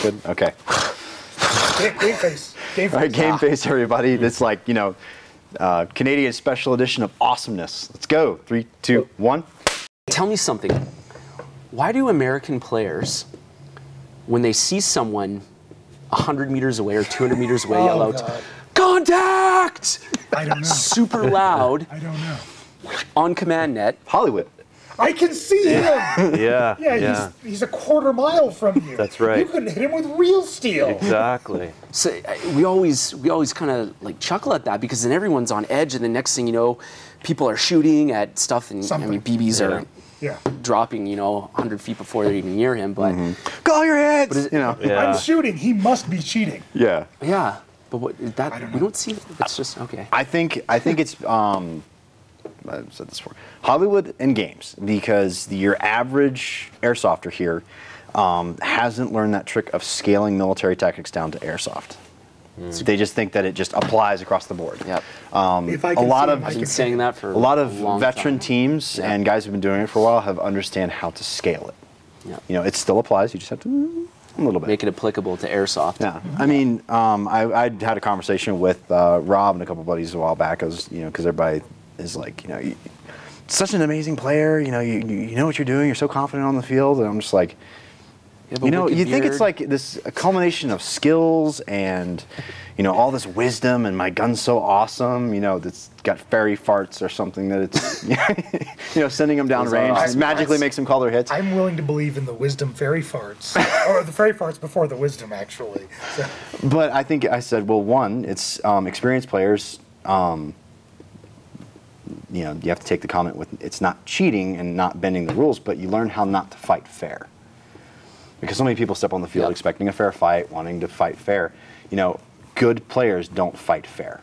Good? Okay. Game face. Game face. All right, game face, everybody. It's like, you know, Canadian special edition of awesomeness. Let's go. 3, 2, 1. Tell me something. Why do American players, when they see someone 100 meters away or 200 meters away, yell out, "Contact!" I don't know. Super loud. I don't know. On command net. Hollywood. I can see him. Yeah. Yeah, he's a quarter mile from you. That's right. You couldn't hit him with real steel. Exactly. So we always kind of like chuckle at that because then everyone's on edge, and the next thing you know, people are shooting at stuff, and I mean BBs are dropping, you know, 100 feet before they're even near him. But call your heads. You know. I'm shooting. He must be cheating. Yeah. Yeah. But what that I don't know. we don't see. It's just okay. I think it's I've said this before. Hollywood and games, because your average airsofter here hasn't learned that trick of scaling military tactics down to airsoft. So they just think that it just applies across the board. Yep. If I can I've been saying that for a lot of long veteran time. teams and guys who've been doing it for a while have understand how to scale it. Yep. You know, it still applies. You just have to a little bit. Make it applicable to airsoft. Yeah, I mean, I had a conversation with Rob and a couple buddies a while back. I was, you know, because everybody is like, you know, such an amazing player. You know, you know what you're doing. You're so confident on the field, and I'm just like, you know, you think it's like this a culmination of skills and, you know, all this wisdom, and my gun's so awesome. You know, that's got fairy farts or something that it's, you know, sending them down range magically makes them call their hits. I'm willing to believe in the wisdom fairy farts, or the fairy farts before the wisdom, actually. So. But I think I said, well, one, it's experienced players. You know, you have to take the comment with it's not cheating and not bending the rules, but you learn how not to fight fair. Because so many people step on the field expecting a fair fight, wanting to fight fair. You know, good players don't fight fair.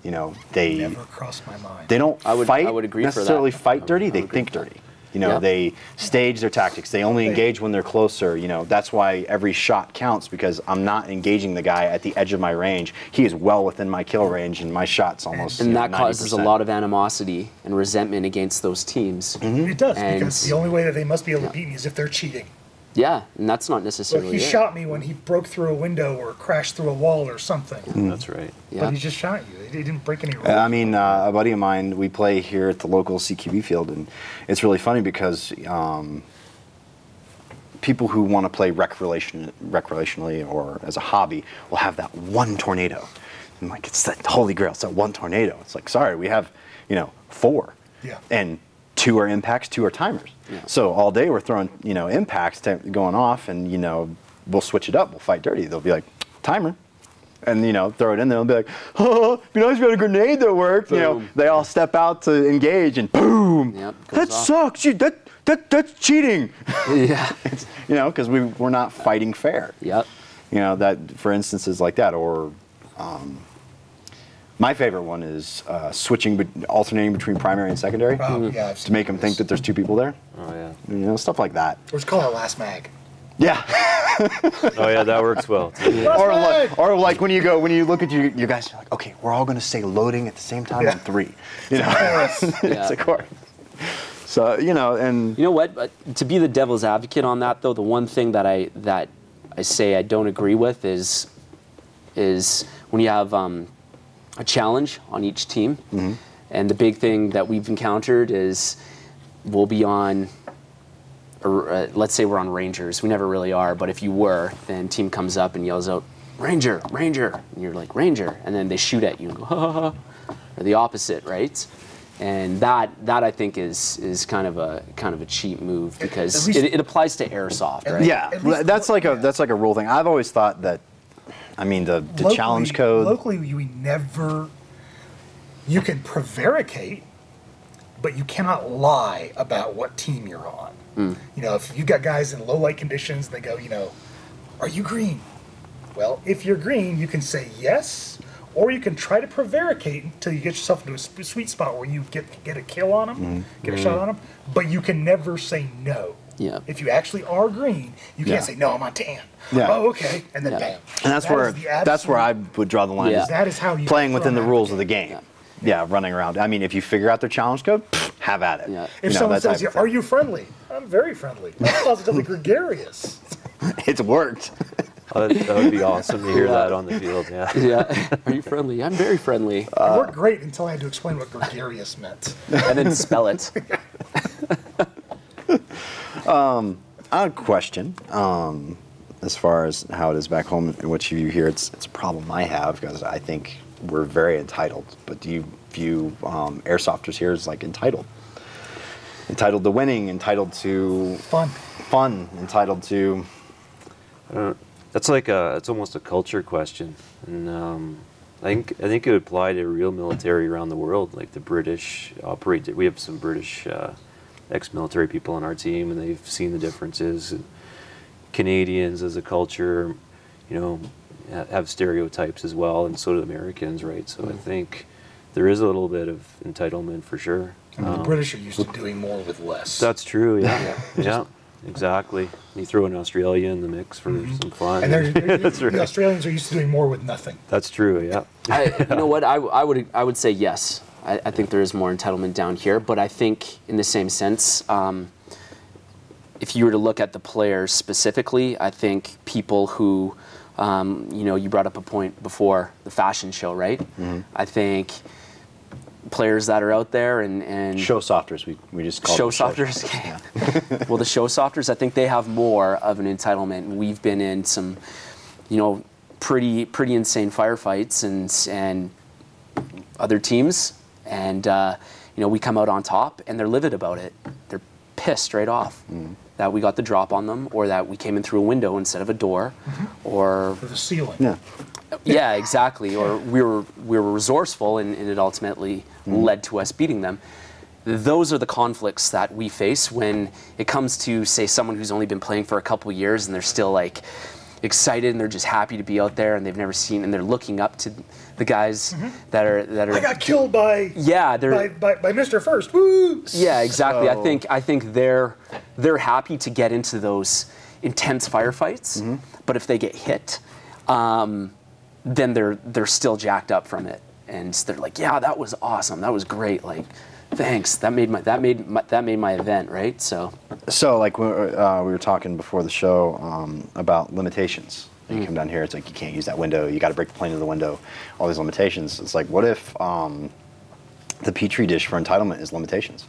You know, they never crossed my mind. They don't I would agree necessarily for that. fight dirty. They think dirty. You know, they stage their tactics. They only engage when they're closer. You know, that's why every shot counts, because I'm not engaging the guy at the edge of my range. He is well within my kill range, and my shot's almost. And that 90%. causes a lot of animosity and resentment against those teams. It does, And because the only way that they must be able to beat me is if they're cheating. Yeah, and that's not Look, necessarily he shot me when he broke through a window or crashed through a wall or something. That's right. But he just shot you. He didn't break any rules. I mean, a buddy of mine, we play here at the local CQB Field, and it's really funny because people who want to play recreationally or as a hobby will have that one tornado. And like, it's that holy grail, it's that one tornado. It's like, sorry, we have, you know, 4. Yeah. And 2 are impacts, 2 are timers. Yeah. So all day we're throwing, you know, impacts going off, and, you know, we'll switch it up, we'll fight dirty. They'll be like, timer. And, you know, throw it in there and they'll be like, oh, it'd be nice if you had a grenade that worked. You know, they all step out to engage, and boom. That sucks. That's cheating. Yeah. You know, because we're not fighting fair. Yep. You know, that for instances like that, or my favorite one is alternating between primary and secondary to make them think that there's 2 people there. Oh yeah. You know, stuff like that. Or just call it last mag. Yeah. Oh yeah, that works well. Or like when you look at your guys, you're like, okay, we're all going to say loading at the same time on 3. You know, it's a chorus. So you know, and you know what? To be the devil's advocate on that, though, the one thing that I say I don't agree with is when you have a challenge on each team, and the big thing that we've encountered is we'll be on. Let's say we're on Rangers. We never really are, but if you were, then team comes up and yells out, "Ranger, Ranger," and you're like, "Ranger," and then they shoot at you and go, "Ha ha ha," or the opposite, right? And that I think is kind of a cheap move, because it applies to airsoft, right? Yeah, that's like a rule thing. I've always thought that. I mean, the challenge code. Locally, you can prevaricate, but you cannot lie about what team you're on. You know, if you've got guys in low light conditions, they go, you know, are you green? Well, if you're green, you can say yes, or you can try to prevaricate until you get yourself into a sweet spot where you get a kill on them, get a shot on them, but you can never say no. Yeah. If you actually are green, you can't say, no, I'm on tan. Yeah. Oh, okay, and then bam. And that's where I would draw the line. Yeah. Is That is how you playing within the rules of the game. game. Yeah, running around. I mean, if you figure out their challenge code, have at it. Yeah. If someone says, are you friendly? I'm very friendly. I'm positively gregarious. It's worked. That would be awesome to hear that on the field. Yeah. Yeah. Are you friendly? I'm very friendly. It worked great until I had to explain what gregarious meant. And then spell it. I have a question. As far as how it is back home and what you view here, it's a problem I have because I think we're very entitled. But do you view airsofters here as like entitled? Entitled to winning, entitled to fun, entitled to. That's like it's almost a culture question, and I think it would apply to real military around the world. Like the British operate. We have some British ex-military people on our team, and they've seen the differences. Canadians as a culture, you know, have stereotypes as well, and so do Americans, right? So I think there is a little bit of entitlement for sure. I mean, the British are used to doing more with less. That's true, yeah. Yeah, exactly. You throw an Australia in the mix for some fun. And That's the right. Australians are used to doing more with nothing. That's true, yeah. You know what? I would say yes. I think there is more entitlement down here, but I think in the same sense, if you were to look at the players specifically, I think people who, you know, you brought up a point before, the fashion show, right? I think players that are out there and Show softers, we just call show them softers. Well, the show softers, I think they have more of an entitlement. We've been in some, you know, pretty insane firefights and other teams, and you know, we come out on top, and they're livid about it. They're pissed right off that we got the drop on them, or that we came in through a window instead of a door, or the ceiling. Yeah. yeah, exactly. Or we were resourceful, and it ultimately led to us beating them. Those are the conflicts that we face when it comes to, say, someone who's only been playing for a couple of years and they're still like excited and they're just happy to be out there and they've never seen, and they're looking up to the guys that are. I got killed by by Mr. First. Woo! Yeah, exactly. So, I think they're happy to get into those intense firefights, but if they get hit, then they're still jacked up from it, and they're like, yeah, that was awesome, that was great, like, thanks, that made my event, right? So like we were talking before the show about limitations. You come down here, it's like you can't use that window, you got to break the plane of the window, all these limitations. It's like, what if the petri dish for entitlement is limitations?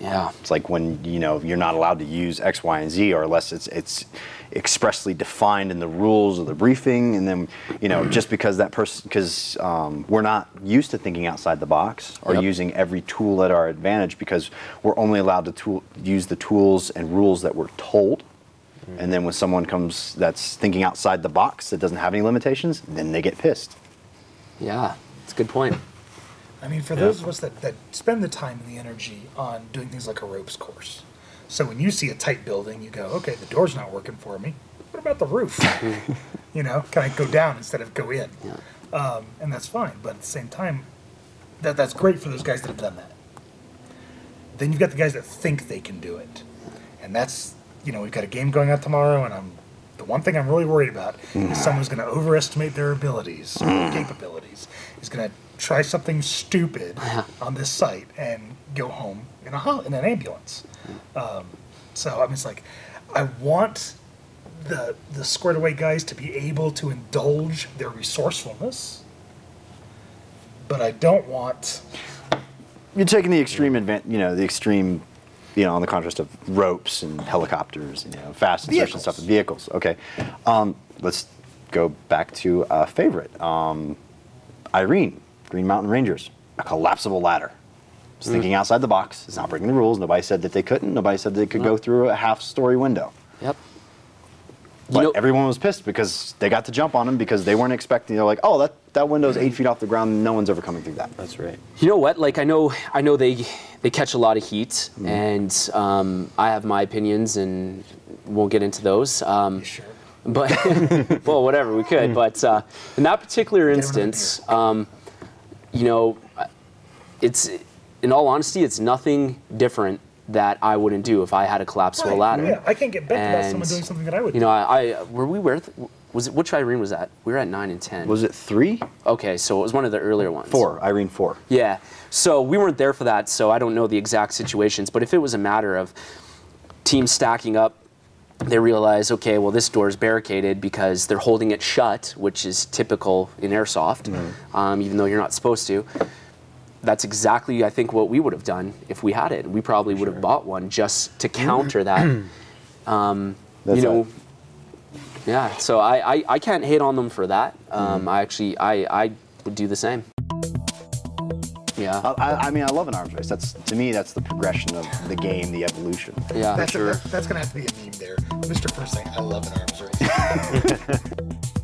yeah, It's like when, you know, you're not allowed to use X, Y, and Z, or unless it's expressly defined in the rules of the briefing, and then, you know, just because that person, because we're not used to thinking outside the box or using every tool at our advantage, because we're only allowed to use the tools and rules that we're told. And then when someone comes that's thinking outside the box that doesn't have any limitations, then they get pissed. yeah, it's a good point. I mean, for those of us that spend the time and the energy on doing things like a ropes course, so when you see a tight building, you go, okay, the door's not working for me. What about the roof? You know, can I go down instead of go in? Yeah. And that's fine, but at the same time, that's great for those guys that have done that. Then you've got the guys that think they can do it, and that's, you know, we've got a game going out tomorrow, and the one thing I'm really worried about is someone's going to overestimate their abilities, or capabilities, is going to try something stupid on this site and go home in an ambulance. So I mean, it's like, I want the squared away guys to be able to indulge their resourcefulness, but I don't want. You're taking the extreme on the contrast of ropes and helicopters, you know, fast insertion stuff, and vehicles. Okay, let's go back to a favorite. Irene, Green Mountain Rangers, a collapsible ladder. It's thinking outside the box. It's not breaking the rules. Nobody said that they couldn't. Nobody said they could go through a half-story window. Yep. But everyone was pissed because they got to jump on them because they weren't expecting. They're like, oh, that window's 8 feet off the ground. No one's ever coming through that. That's right. You know what? Like, I know they catch a lot of heat, and I have my opinions, and won't get into those. You sure? But well, whatever, we could. But in that particular instance, you know, it's, in all honesty, it's nothing different that I wouldn't do if I had a collapsible ladder. Yeah, I can't get bent about someone doing something that I would. You know, which Irene was that? We were at 9 and 10. Was it 3? Okay, so it was one of the earlier ones. 4, Irene 4. Yeah, so we weren't there for that, so I don't know the exact situations, but if it was a matter of teams stacking up they realize, okay, well, this door is barricaded because they're holding it shut, which is typical in airsoft, even though you're not supposed to. That's exactly, I think, what we would have done if we had it. We probably would have bought one just to counter that. You know, yeah. So I can't hate on them for that. I would do the same. Yeah. I mean, I love an arms race. To me, that's the progression of the game, the evolution. Yeah. That's gonna have to be a meme there. Mr. First thing, I love an arms race.